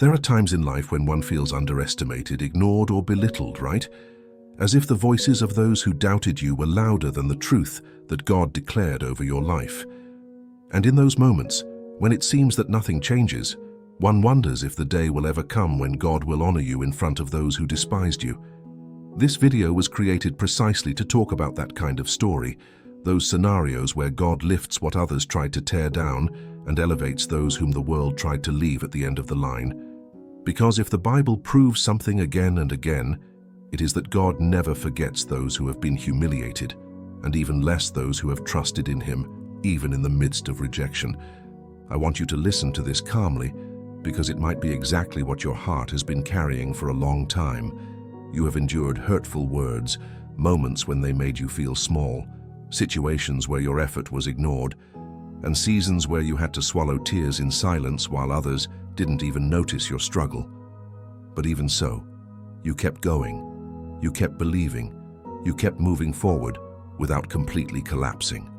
There are times in life when one feels underestimated, ignored, or belittled, right? As if the voices of those who doubted you were louder than the truth that God declared over your life. And in those moments, when it seems that nothing changes, one wonders if the day will ever come when God will honor you in front of those who despised you. This video was created precisely to talk about that kind of story, those scenarios where God lifts what others tried to tear down and elevates those whom the world tried to leave at the end of the line. Because if the Bible proves something again and again, it is that God never forgets those who have been humiliated, and even less those who have trusted in Him, even in the midst of rejection. I want you to listen to this calmly, because it might be exactly what your heart has been carrying for a long time. You have endured hurtful words, moments when they made you feel small, situations where your effort was ignored, and seasons where you had to swallow tears in silence while others didn't even notice your struggle. But even so, you kept going, you kept believing, you kept moving forward without completely collapsing.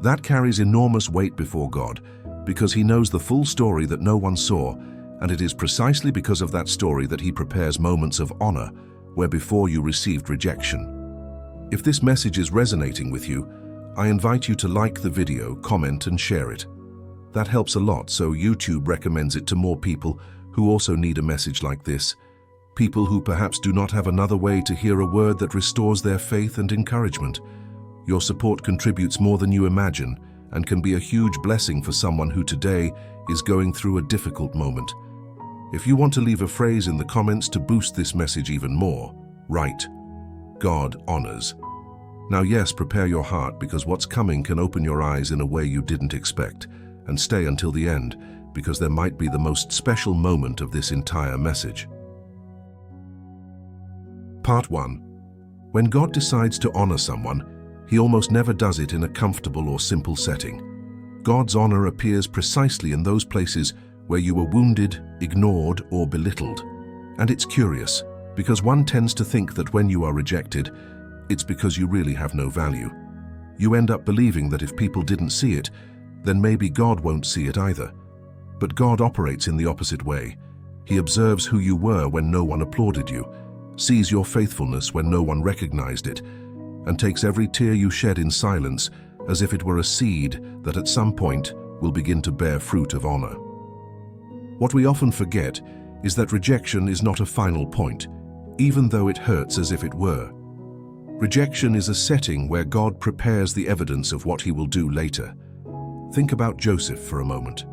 That carries enormous weight before God, because He knows the full story that no one saw, and it is precisely because of that story that He prepares moments of honor where before you received rejection. If this message is resonating with you, I invite you to like the video, comment, and share it. That helps a lot, so YouTube recommends it to more people who also need a message like this. People who perhaps do not have another way to hear a word that restores their faith and encouragement. Your support contributes more than you imagine and can be a huge blessing for someone who today is going through a difficult moment. If you want to leave a phrase in the comments to boost this message even more, write, "God honors." Now yes, prepare your heart, because what's coming can open your eyes in a way you didn't expect, and stay until the end, because there might be the most special moment of this entire message. Part 1. When God decides to honor someone, He almost never does it in a comfortable or simple setting. God's honor appears precisely in those places where you were wounded, ignored, or belittled. And it's curious, because one tends to think that when you are rejected, it's because you really have no value. You end up believing that if people didn't see it, then maybe God won't see it either. But God operates in the opposite way. He observes who you were when no one applauded you, sees your faithfulness when no one recognized it, and takes every tear you shed in silence as if it were a seed that at some point will begin to bear fruit of honor. What we often forget is that rejection is not a final point, even though it hurts as if it were. Rejection is a setting where God prepares the evidence of what He will do later. Think about Joseph for a moment.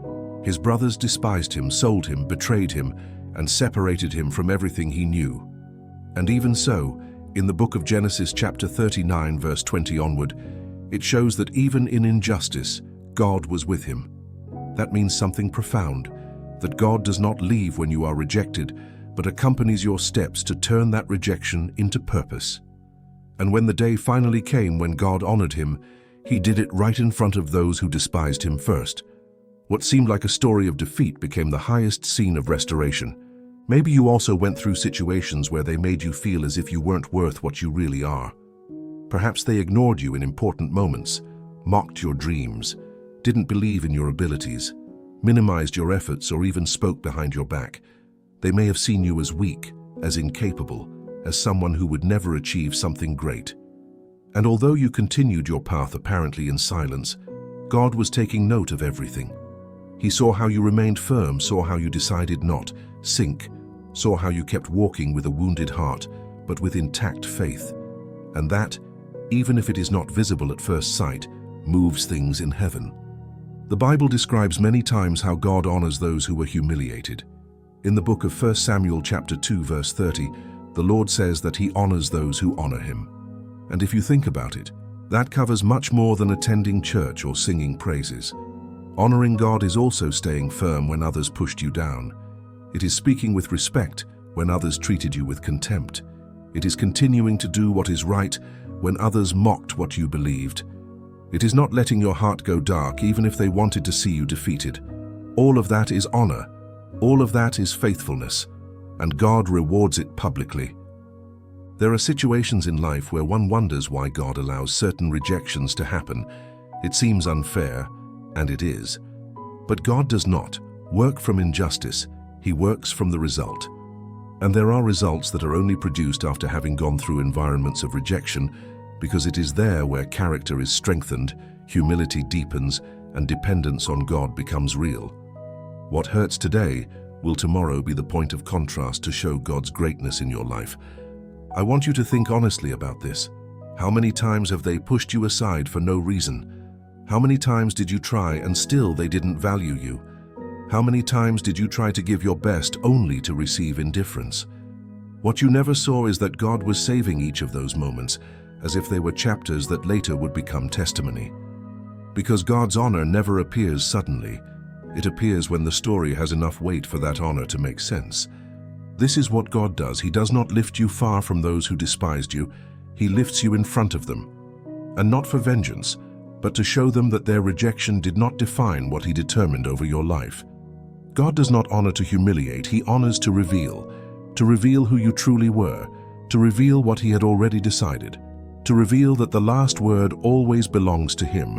His brothers despised him, sold him, betrayed him, and separated him from everything he knew. And even so, in the book of Genesis chapter 39 verse 20 onward, it shows that even in injustice, God was with him. That means something profound, that God does not leave when you are rejected, but accompanies your steps to turn that rejection into purpose. And when the day finally came when God honored him, He did it right in front of those who despised him first. What seemed like a story of defeat became the highest scene of restoration. Maybe you also went through situations where they made you feel as if you weren't worth what you really are. Perhaps they ignored you in important moments, mocked your dreams, didn't believe in your abilities, minimized your efforts, or even spoke behind your back. They may have seen you as weak, as incapable, as someone who would never achieve something great. And although you continued your path apparently in silence, God was taking note of everything. He saw how you remained firm, saw how you decided not sink, saw how you kept walking with a wounded heart, but with intact faith. And that, even if it is not visible at first sight, moves things in heaven. The Bible describes many times how God honors those who were humiliated. In the book of 1 Samuel chapter 2 verse 30, the Lord says that He honors those who honor Him. And if you think about it, that covers much more than attending church or singing praises. Honoring God is also staying firm when others pushed you down. It is speaking with respect when others treated you with contempt. It is continuing to do what is right when others mocked what you believed. It is not letting your heart go dark even if they wanted to see you defeated. All of that is honor. All of that is faithfulness. And God rewards it publicly. There are situations in life where one wonders why God allows certain rejections to happen. It seems unfair, and it is. But God does not work from injustice. He works from the result. And there are results that are only produced after having gone through environments of rejection, because it is there where character is strengthened, humility deepens, and dependence on God becomes real. What hurts today will tomorrow be the point of contrast to show God's greatness in your life. I want you to think honestly about this. How many times have they pushed you aside for no reason? How many times did you try and still they didn't value you? How many times did you try to give your best only to receive indifference? What you never saw is that God was saving each of those moments, as if they were chapters that later would become testimony. Because God's honor never appears suddenly. It appears when the story has enough weight for that honor to make sense. This is what God does. He does not lift you far from those who despised you. He lifts you in front of them. And not for vengeance, but to show them that their rejection did not define what He determined over your life. God does not honor to humiliate. He honors to reveal who you truly were, to reveal what He had already decided, to reveal that the last word always belongs to Him.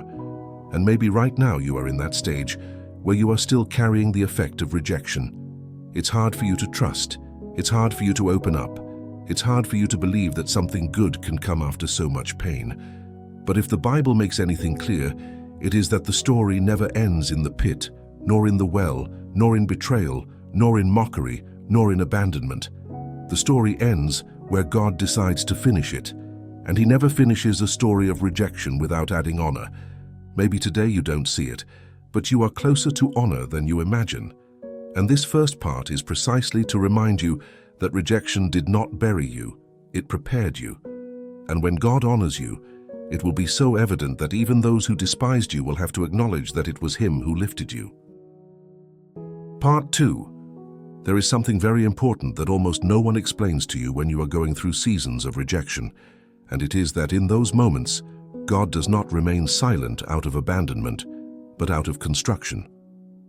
And maybe right now you are in that stage where you are still carrying the effect of rejection. It's hard for you to trust. It's hard for you to open up. It's hard for you to believe that something good can come after so much pain. But if the Bible makes anything clear, it is that the story never ends in the pit, nor in the well, nor in betrayal, nor in mockery, nor in abandonment. The story ends where God decides to finish it, and He never finishes a story of rejection without adding honor. Maybe today you don't see it, but you are closer to honor than you imagine. And this first part is precisely to remind you that rejection did not bury you, it prepared you. And when God honors you, it will be so evident that even those who despised you will have to acknowledge that it was Him who lifted you. Part 2. There is something very important that almost no one explains to you when you are going through seasons of rejection, and it is that in those moments, God does not remain silent out of abandonment, but out of construction.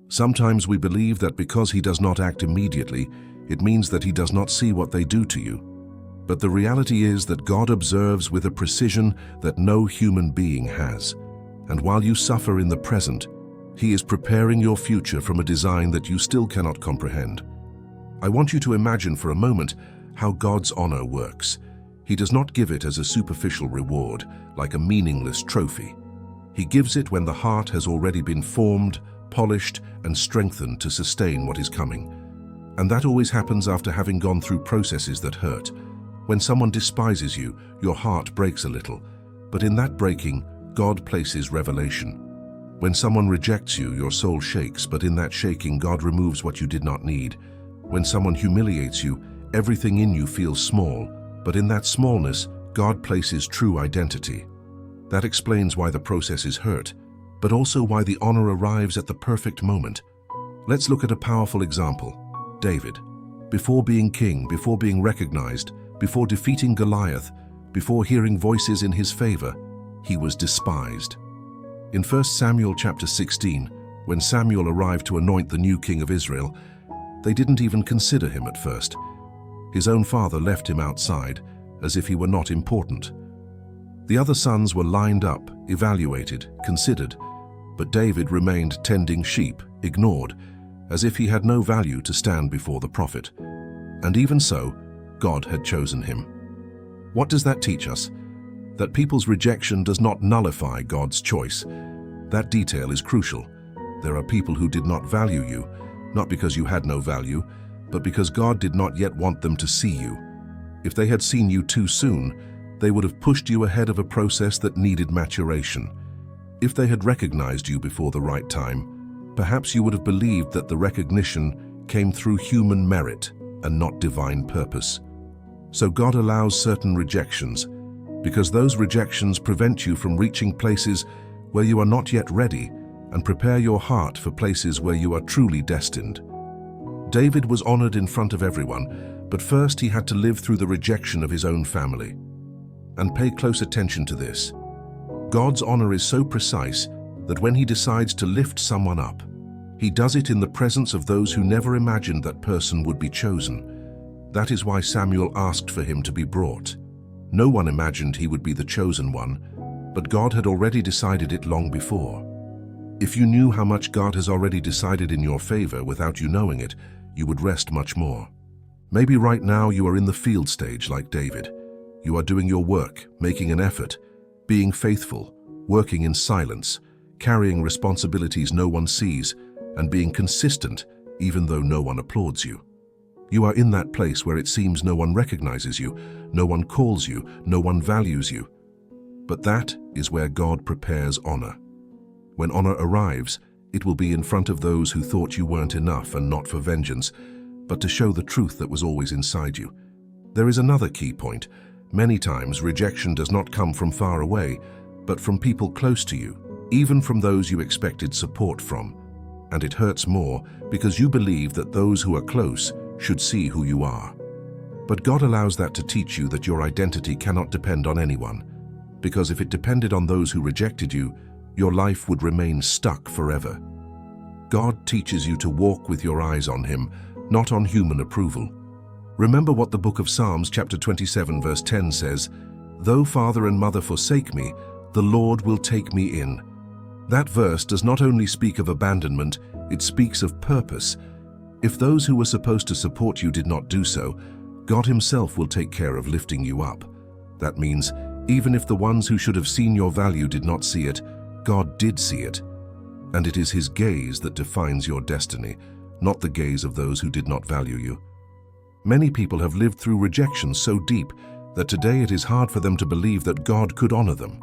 Sometimes we believe that because He does not act immediately, it means that He does not see what they do to you. But the reality is that God observes with a precision that no human being has. And while you suffer in the present, He is preparing your future from a design that you still cannot comprehend. I want you to imagine for a moment how God's honor works. He does not give it as a superficial reward, like a meaningless trophy. He gives it when the heart has already been formed, polished, and strengthened to sustain what is coming. And that always happens after having gone through processes that hurt. When someone despises you, your heart breaks a little, but in that breaking, God places revelation. When someone rejects you, your soul shakes, but in that shaking, God removes what you did not need. When someone humiliates you, everything in you feels small, but in that smallness, God places true identity. That explains why the process is hurt, but also why the honor arrives at the perfect moment. Let's look at a powerful example. David. Before being king, before being recognized, before defeating Goliath, before hearing voices in his favor, he was despised. In 1 Samuel chapter 16, when Samuel arrived to anoint the new king of Israel, they didn't even consider him at first. His own father left him outside, as if he were not important. The other sons were lined up, evaluated, considered, but David remained tending sheep, ignored, as if he had no value to stand before the prophet. And even so, God had chosen him. What does that teach us? That people's rejection does not nullify God's choice. That detail is crucial. There are people who did not value you, not because you had no value, but because God did not yet want them to see you. If they had seen you too soon, they would have pushed you ahead of a process that needed maturation. If they had recognized you before the right time, perhaps you would have believed that the recognition came through human merit and not divine purpose. So God allows certain rejections, because those rejections prevent you from reaching places where you are not yet ready and prepare your heart for places where you are truly destined. David was honored in front of everyone, but first he had to live through the rejection of his own family. And pay close attention to this. God's honor is so precise that when He decides to lift someone up, He does it in the presence of those who never imagined that person would be chosen. That is why Samuel asked for him to be brought. No one imagined he would be the chosen one, but God had already decided it long before. If you knew how much God has already decided in your favor without you knowing it, you would rest much more. Maybe right now you are in the field stage like David. You are doing your work, making an effort, being faithful, working in silence, carrying responsibilities no one sees, and being consistent even though no one applauds you. You are in that place where it seems no one recognizes you, no one calls you, no one values you. But that is where God prepares honor. When honor arrives, it will be in front of those who thought you weren't enough, and not for vengeance, but to show the truth that was always inside you. There is another key point. Many times rejection does not come from far away, but from people close to you, even from those you expected support from. And it hurts more because you believe that those who are close should see who you are. But God allows that to teach you that your identity cannot depend on anyone, because if it depended on those who rejected you, your life would remain stuck forever. God teaches you to walk with your eyes on Him, not on human approval. Remember what the book of Psalms chapter 27 verse 10 says, "Though father and mother forsake me, the Lord will take me in." That verse does not only speak of abandonment, it speaks of purpose. If those who were supposed to support you did not do so, God Himself will take care of lifting you up. That means, even if the ones who should have seen your value did not see it, God did see it. And it is His gaze that defines your destiny, not the gaze of those who did not value you. Many people have lived through rejection so deep that today it is hard for them to believe that God could honor them.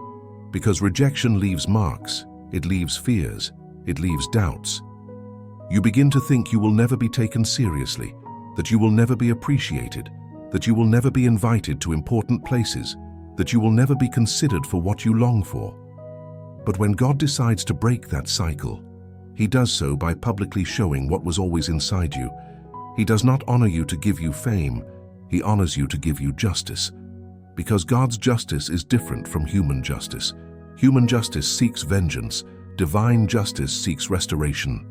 Because rejection leaves marks, it leaves fears, it leaves doubts. You begin to think you will never be taken seriously, that you will never be appreciated, that you will never be invited to important places, that you will never be considered for what you long for. But when God decides to break that cycle, He does so by publicly showing what was always inside you. He does not honor you to give you fame, He honors you to give you justice. Because God's justice is different from human justice. Human justice seeks vengeance, divine justice seeks restoration.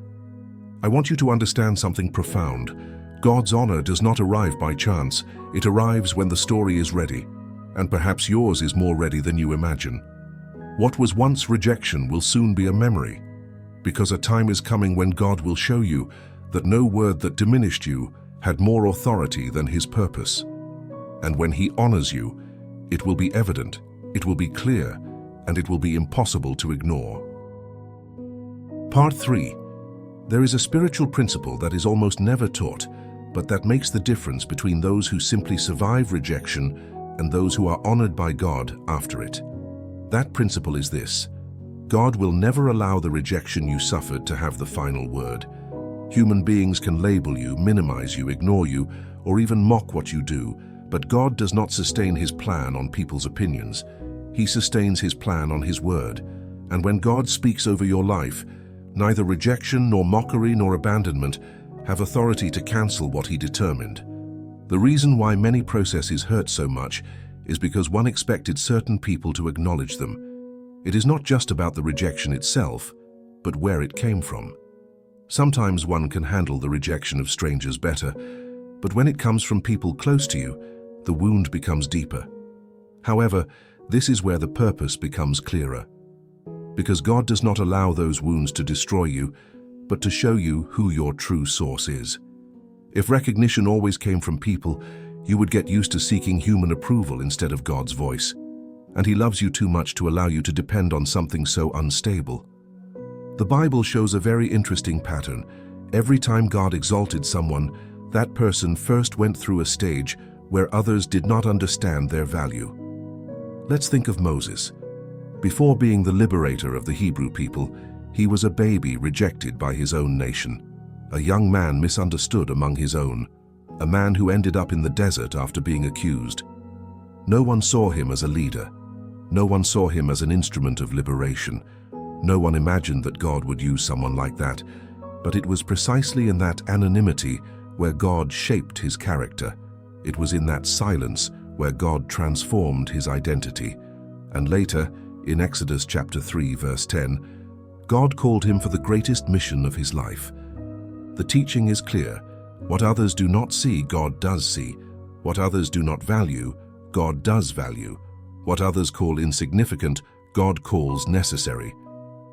I want you to understand something profound. God's honor does not arrive by chance, it arrives when the story is ready, and perhaps yours is more ready than you imagine. What was once rejection will soon be a memory, because a time is coming when God will show you that no word that diminished you had more authority than His purpose. And when He honors you, it will be evident, it will be clear, and it will be impossible to ignore. Part 3. There is a spiritual principle that is almost never taught, but that makes the difference between those who simply survive rejection and those who are honored by God after it. That principle is this: God will never allow the rejection you suffered to have the final word. Human beings can label you, minimize you, ignore you, or even mock what you do, but God does not sustain His plan on people's opinions. He sustains His plan on His word. And when God speaks over your life, neither rejection nor mockery nor abandonment have authority to cancel what He determined. The reason why many processes hurt so much is because one expected certain people to acknowledge them. It is not just about the rejection itself, but where it came from. Sometimes one can handle the rejection of strangers better, but when it comes from people close to you, the wound becomes deeper. However, this is where the purpose becomes clearer. Because God does not allow those wounds to destroy you, but to show you who your true source is. If recognition always came from people, you would get used to seeking human approval instead of God's voice. And He loves you too much to allow you to depend on something so unstable. The Bible shows a very interesting pattern. Every time God exalted someone, that person first went through a stage where others did not understand their value. Let's think of Moses. Before being the liberator of the Hebrew people, he was a baby rejected by his own nation, a young man misunderstood among his own, a man who ended up in the desert after being accused. No one saw him as a leader. No one saw him as an instrument of liberation. No one imagined that God would use someone like that, but it was precisely in that anonymity where God shaped his character. It was in that silence where God transformed his identity. And later, in Exodus chapter 3, verse 10, God called him for the greatest mission of his life. The teaching is clear. What others do not see, God does see. What others do not value, God does value. What others call insignificant, God calls necessary.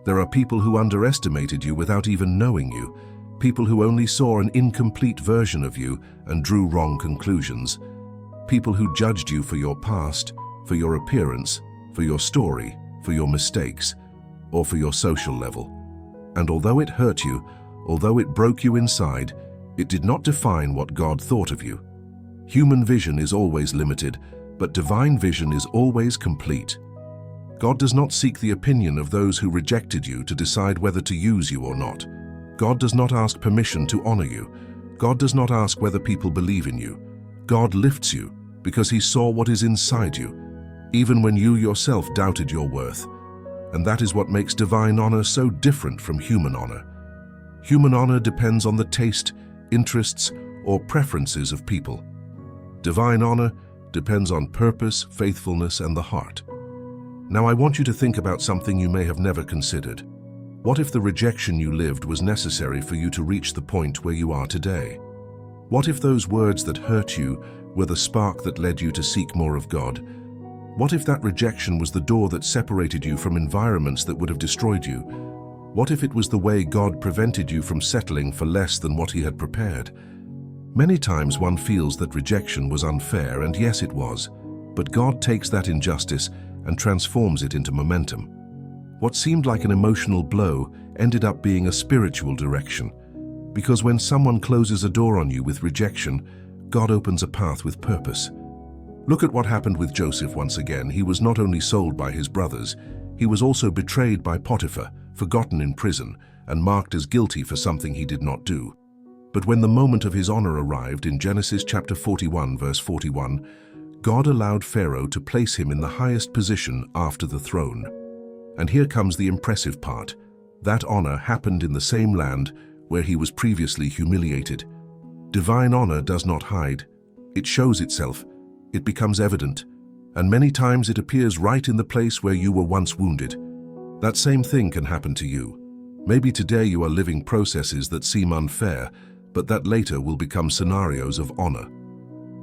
There are people who underestimated you without even knowing you. people who only saw an incomplete version of you and drew wrong conclusions, people who judged you for your past, for your appearance, for your story, for your mistakes, or for your social level. And although it hurt you, although it broke you inside, it did not define what God thought of you. Human vision is always limited, but divine vision is always complete. God does not seek the opinion of those who rejected you to decide whether to use you or not. God does not ask permission to honor you. God does not ask whether people believe in you. God lifts you because He saw what is inside you, even when you yourself doubted your worth. And that is what makes divine honor so different from human honor. Human honor depends on the taste, interests, or preferences of people. Divine honor depends on purpose, faithfulness, and the heart. Now I want you to think about something you may have never considered. What if the rejection you lived was necessary for you to reach the point where you are today? What if those words that hurt you were the spark that led you to seek more of God? What if that rejection was the door that separated you from environments that would have destroyed you? What if it was the way God prevented you from settling for less than what He had prepared? Many times one feels that rejection was unfair, and yes, it was. But God takes that injustice and transforms it into momentum. What seemed like an emotional blow ended up being a spiritual direction. Because when someone closes a door on you with rejection, God opens a path with purpose. Look at what happened with Joseph once again. He was not only sold by his brothers, he was also betrayed by Potiphar, forgotten in prison, and marked as guilty for something he did not do. But when the moment of his honor arrived in Genesis chapter 41, verse 41, God allowed Pharaoh to place him in the highest position after the throne. And here comes the impressive part. That honor happened in the same land where he was previously humiliated. Divine honor does not hide. It shows itself. It becomes evident. And many times it appears right in the place where you were once wounded. That same thing can happen to you. Maybe today you are living processes that seem unfair, but that later will become scenarios of honor.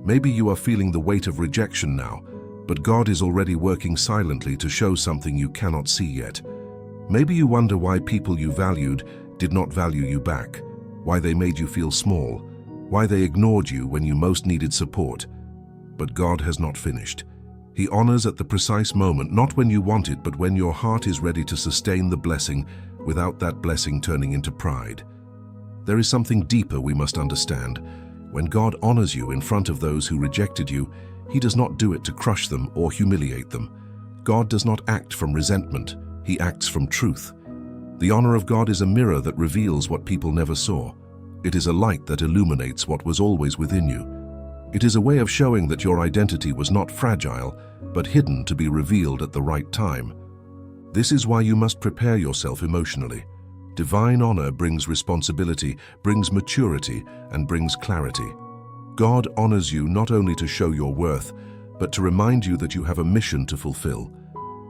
Maybe you are feeling the weight of rejection now, but God is already working silently to show something you cannot see yet. Maybe you wonder why people you valued did not value you back, why they made you feel small, why they ignored you when you most needed support. But God has not finished. He honors at the precise moment, not when you want it, but when your heart is ready to sustain the blessing without that blessing turning into pride. There is something deeper we must understand. When God honors you in front of those who rejected you, He does not do it to crush them or humiliate them. God does not act from resentment. He acts from truth. The honor of God is a mirror that reveals what people never saw. It is a light that illuminates what was always within you. It is a way of showing that your identity was not fragile, but hidden to be revealed at the right time. This is why you must prepare yourself emotionally. Divine honor brings responsibility, brings maturity, and brings clarity. God honors you not only to show your worth, but to remind you that you have a mission to fulfill.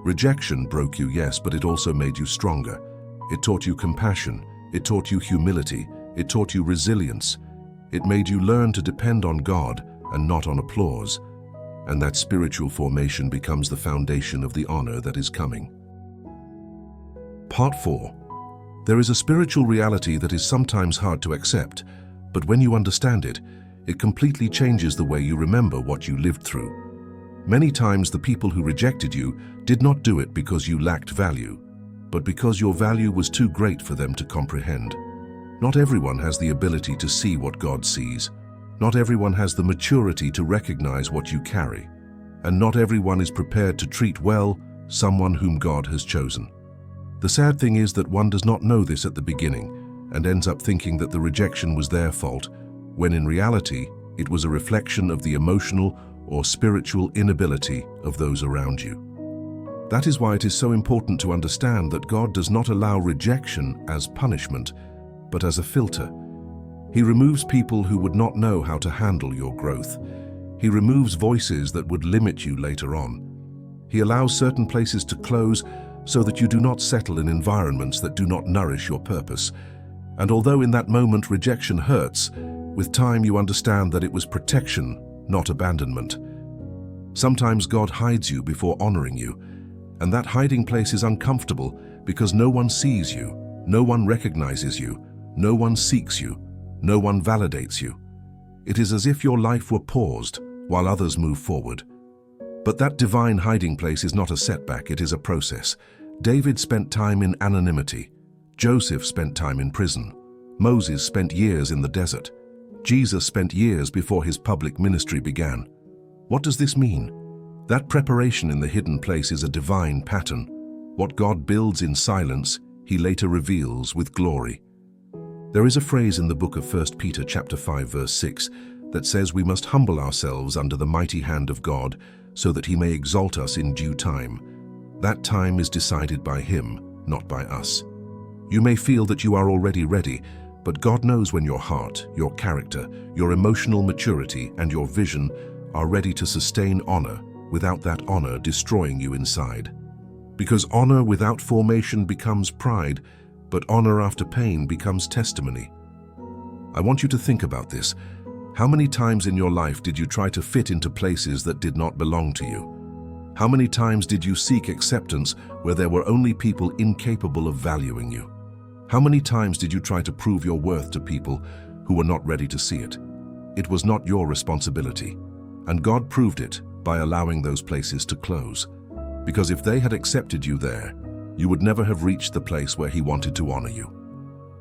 Rejection broke you, yes, but it also made you stronger. It taught you compassion. It taught you humility. It taught you resilience. It made you learn to depend on God and not on applause. And that spiritual formation becomes the foundation of the honor that is coming. Part 4. There is a spiritual reality that is sometimes hard to accept, but when you understand it, it completely changes the way you remember what you lived through. Many times the people who rejected you did not do it because you lacked value, but because your value was too great for them to comprehend. Not everyone has the ability to see what God sees. Not everyone has the maturity to recognize what you carry. And not everyone is prepared to treat well someone whom God has chosen. The sad thing is that one does not know this at the beginning and ends up thinking that the rejection was their fault, when in reality it was a reflection of the emotional or spiritual inability of those around you. That is why it is so important to understand that God does not allow rejection as punishment, but as a filter. He removes people who would not know how to handle your growth. He removes voices that would limit you later on. He allows certain places to close so that you do not settle in environments that do not nourish your purpose. And although in that moment rejection hurts, with time you understand that it was protection, not abandonment. Sometimes God hides you before honoring you, and that hiding place is uncomfortable because no one sees you, no one recognizes you, No one seeks you. No one validates you. It is as if your life were paused while others move forward. But that divine hiding place is not a setback, it is a process. David spent time in anonymity. Joseph spent time in prison. Moses spent years in the desert. Jesus spent years before his public ministry began. What does this mean? That preparation in the hidden place is a divine pattern. What God builds in silence, he later reveals with glory. There is a phrase in the book of 1 Peter chapter 5 verse 6 that says we must humble ourselves under the mighty hand of God so that he may exalt us in due time. That time is decided by him, not by us. You may feel that you are already ready, but God knows when your heart, your character, your emotional maturity, and your vision are ready to sustain honor without that honor destroying you inside. Because honor without formation becomes pride, but honor after pain becomes testimony. I want you to think about this. How many times in your life did you try to fit into places that did not belong to you? How many times did you seek acceptance where there were only people incapable of valuing you? How many times did you try to prove your worth to people who were not ready to see it? It was not your responsibility, and God proved it by allowing those places to close. Because if they had accepted you there, you would never have reached the place where he wanted to honor you.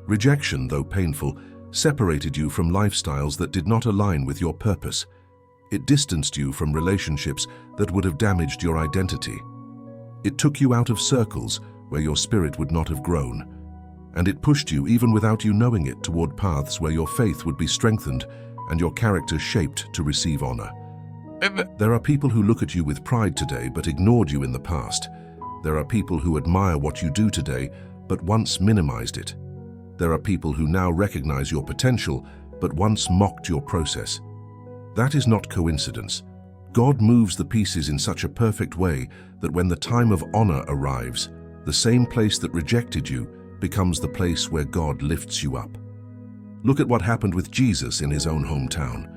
Rejection, though painful, separated you from lifestyles that did not align with your purpose. It distanced you from relationships that would have damaged your identity. It took you out of circles where your spirit would not have grown. And it pushed you, even without you knowing it, toward paths where your faith would be strengthened and your character shaped to receive honor. There are people who look at you with pride today but ignored you in the past. There are people who admire what you do today but once minimized it. There are people who now recognize your potential but once mocked your process. That is not coincidence. God moves the pieces in such a perfect way that when the time of honor arrives, the same place that rejected you becomes the place where God lifts you up. Look at what happened with Jesus in his own hometown.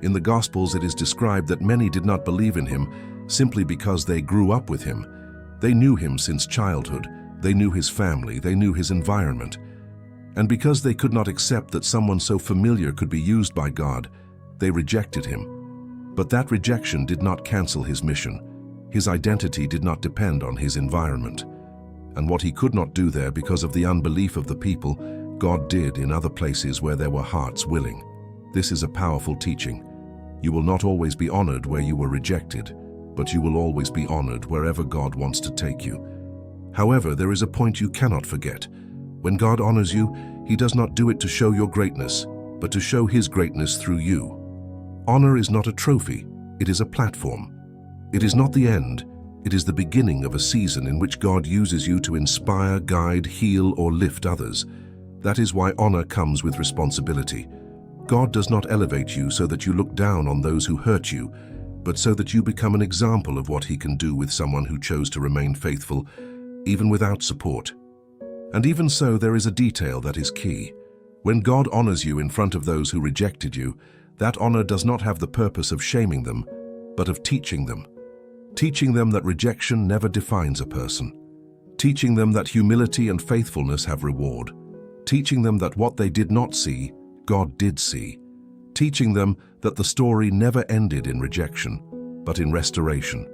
In the Gospels, it is described that many did not believe in him simply because they grew up with him. They knew him since childhood. They knew his family. They knew his environment. And because they could not accept that someone so familiar could be used by God, they rejected him. But that rejection did not cancel his mission. His identity did not depend on his environment. And what he could not do there because of the unbelief of the people, God did in other places where there were hearts willing. This is a powerful teaching. You will not always be honored where you were rejected, but you will always be honored wherever God wants to take you. However, there is a point you cannot forget. When God honors you, he does not do it to show your greatness, but to show his greatness through you. Honor is not a trophy, it is a platform. It is not the end, it is the beginning of a season in which God uses you to inspire, guide, heal, or lift others. That is why honor comes with responsibility. God does not elevate you so that you look down on those who hurt you, but so that you become an example of what he can do with someone who chose to remain faithful, even without support. And even so, there is a detail that is key. When God honors you in front of those who rejected you, that honor does not have the purpose of shaming them, but of teaching them. Teaching them that rejection never defines a person. Teaching them that humility and faithfulness have reward. Teaching them that what they did not see, God did see. Teaching them that the story never ended in rejection, but in restoration.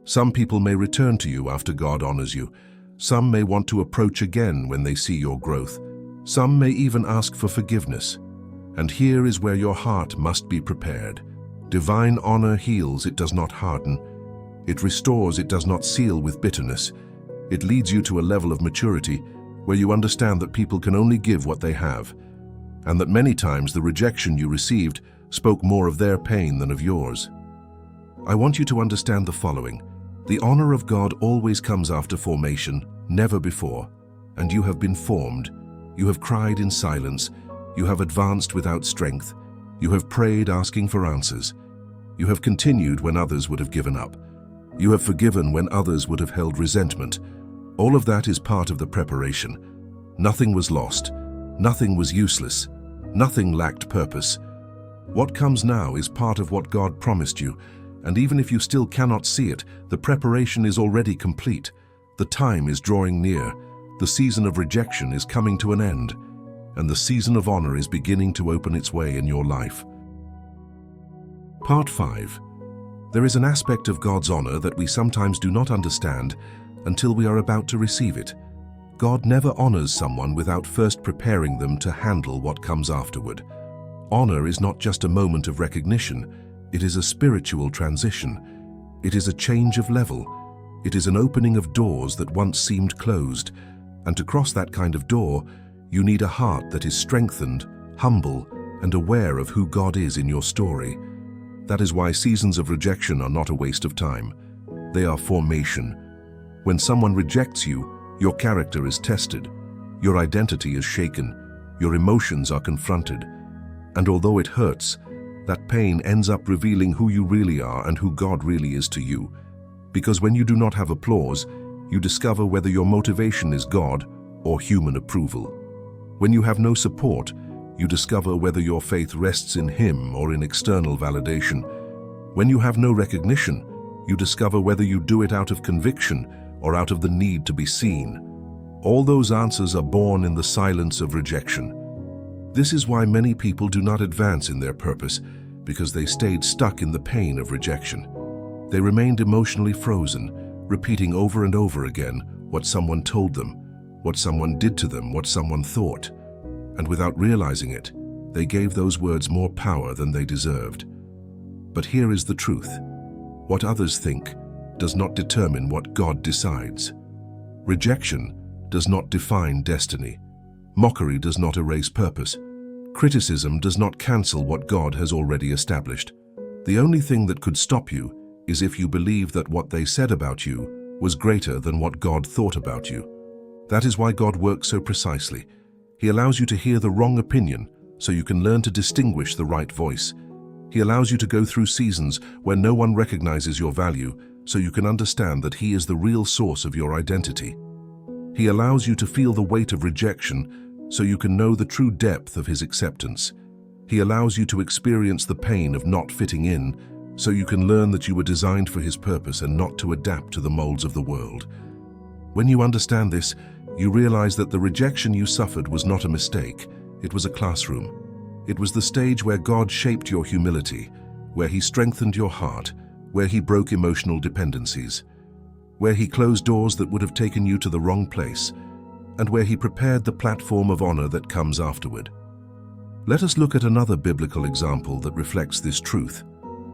Some people may return to you after God honors you. Some may want to approach again when they see your growth. Some may even ask for forgiveness. And here is where your heart must be prepared. Divine honor heals, it does not harden. It restores, it does not seal with bitterness. It leads you to a level of maturity where you understand that people can only give what they have, and that many times the rejection you received spoke more of their pain than of yours. I want you to understand the following. The honor of God always comes after formation, never before. And you have been formed. You have cried in silence. You have advanced without strength. You have prayed asking for answers. You have continued when others would have given up. You have forgiven when others would have held resentment. All of that is part of the preparation. Nothing was lost. Nothing was useless. Nothing lacked purpose. What comes now is part of what God promised you, and even if you still cannot see it, the preparation is already complete. The time is drawing near. The season of rejection is coming to an end. and the season of honor is beginning to open its way in your life. Part 5. There is an aspect of God's honor that we sometimes do not understand until we are about to receive it. God never honors someone without first preparing them to handle what comes afterward. Honor is not just a moment of recognition, it is a spiritual transition. It is a change of level. It is an opening of doors that once seemed closed. And to cross that kind of door, you need a heart that is strengthened, humble, and aware of who God is in your story. That is why seasons of rejection are not a waste of time. They are formation. When someone rejects you, your character is tested. Your identity is shaken. Your emotions are confronted. And although it hurts, that pain ends up revealing who you really are and who God really is to you. Because when you do not have applause, you discover whether your motivation is God or human approval. When you have no support, you discover whether your faith rests in Him or in external validation. When you have no recognition, you discover whether you do it out of conviction or out of the need to be seen. All those answers are born in the silence of rejection. This is why many people do not advance in their purpose, because they stayed stuck in the pain of rejection. They remained emotionally frozen, repeating over and over again what someone told them, what someone did to them, what someone thought. And without realizing it, they gave those words more power than they deserved. But here is the truth. What others think does not determine what God decides. Rejection does not define destiny. Mockery does not erase purpose. Criticism does not cancel what God has already established. The only thing that could stop you is if you believe that what they said about you was greater than what God thought about you. That is why God works so precisely. He allows you to hear the wrong opinion so you can learn to distinguish the right voice. He allows you to go through seasons where no one recognizes your value so you can understand that He is the real source of your identity. He allows you to feel the weight of rejection so you can know the true depth of His acceptance. He allows you to experience the pain of not fitting in so you can learn that you were designed for His purpose and not to adapt to the molds of the world. When you understand this, you realize that the rejection you suffered was not a mistake. It was a classroom. It was the stage where God shaped your humility, where He strengthened your heart, where He broke emotional dependencies, where He closed doors that would have taken you to the wrong place, and where He prepared the platform of honor that comes afterward. Let us look at another biblical example that reflects this truth.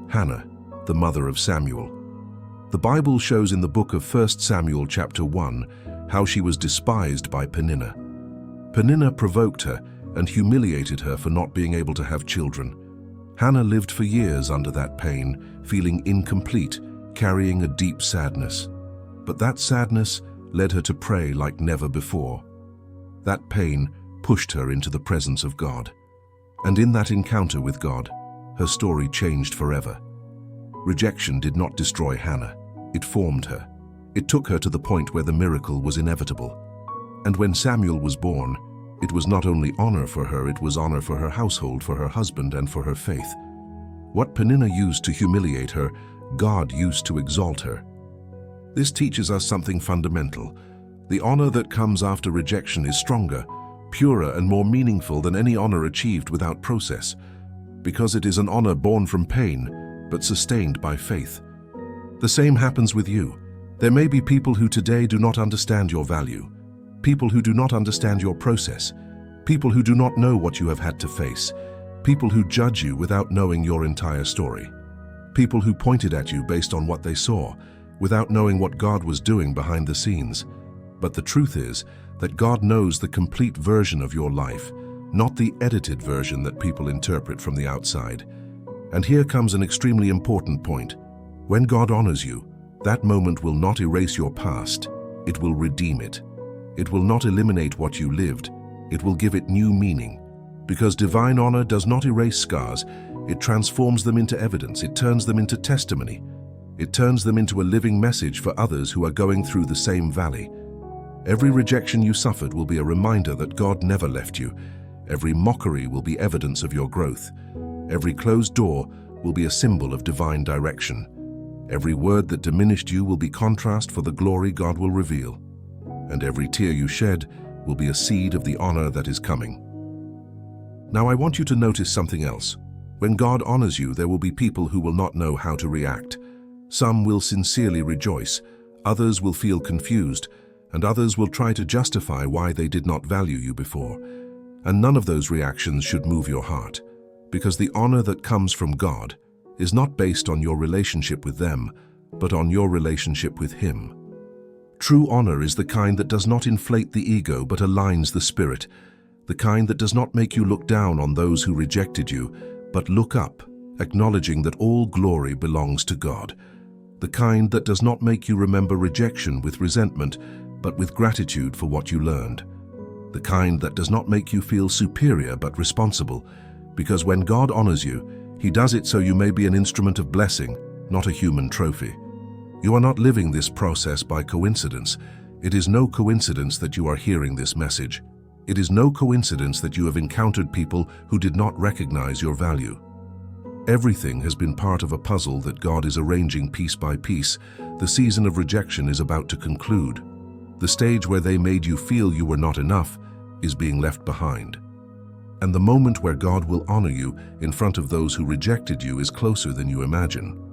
Hannah, the mother of Samuel. The Bible shows in the book of 1 Samuel chapter 1 how she was despised by Peninnah. Peninnah provoked her and humiliated her for not being able to have children. Hannah lived for years under that pain, feeling incomplete, carrying a deep sadness. But that sadness led her to pray like never before. That pain pushed her into the presence of God. And in that encounter with God, her story changed forever. Rejection did not destroy Hannah. It formed her. It took her to the point where the miracle was inevitable. And when Samuel was born, it was not only honor for her, it was honor for her household, for her husband, and for her faith. What Peninnah used to humiliate her, God used to exalt her. This teaches us something fundamental. The honor that comes after rejection is stronger, purer, and more meaningful than any honor achieved without process, because it is an honor born from pain, but sustained by faith. The same happens with you. There may be people who today do not understand your value, people who do not understand your process, people who do not know what you have had to face, people who judge you without knowing your entire story, people who pointed at you based on what they saw, without knowing what God was doing behind the scenes. But the truth is that God knows the complete version of your life, not the edited version that people interpret from the outside. And here comes an extremely important point. When God honors you, that moment will not erase your past, it will redeem it. It will not eliminate what you lived, it will give it new meaning. Because divine honor does not erase scars, it transforms them into evidence, it turns them into testimony. It turns them into a living message for others who are going through the same valley. Every rejection you suffered will be a reminder that God never left you. Every mockery will be evidence of your growth. Every closed door will be a symbol of divine direction. Every word that diminished you will be contrast for the glory God will reveal. And every tear you shed will be a seed of the honor that is coming. Now I want you to notice something else. When God honors you, there will be people who will not know how to react. Some will sincerely rejoice, others will feel confused, and others will try to justify why they did not value you before. And none of those reactions should move your heart, because the honor that comes from God is not based on your relationship with them, but on your relationship with Him. True honor is the kind that does not inflate the ego but aligns the spirit, the kind that does not make you look down on those who rejected you, but look up, acknowledging that all glory belongs to God, the kind that does not make you remember rejection with resentment, but with gratitude for what you learned, the kind that does not make you feel superior but responsible, because when God honors you, He does it so you may be an instrument of blessing, not a human trophy. You are not living this process by coincidence. It is no coincidence that you are hearing this message. It is no coincidence that you have encountered people who did not recognize your value. Everything has been part of a puzzle that God is arranging piece by piece. The season of rejection is about to conclude. The stage where they made you feel you were not enough is being left behind. And the moment where God will honor you in front of those who rejected you is closer than you imagine.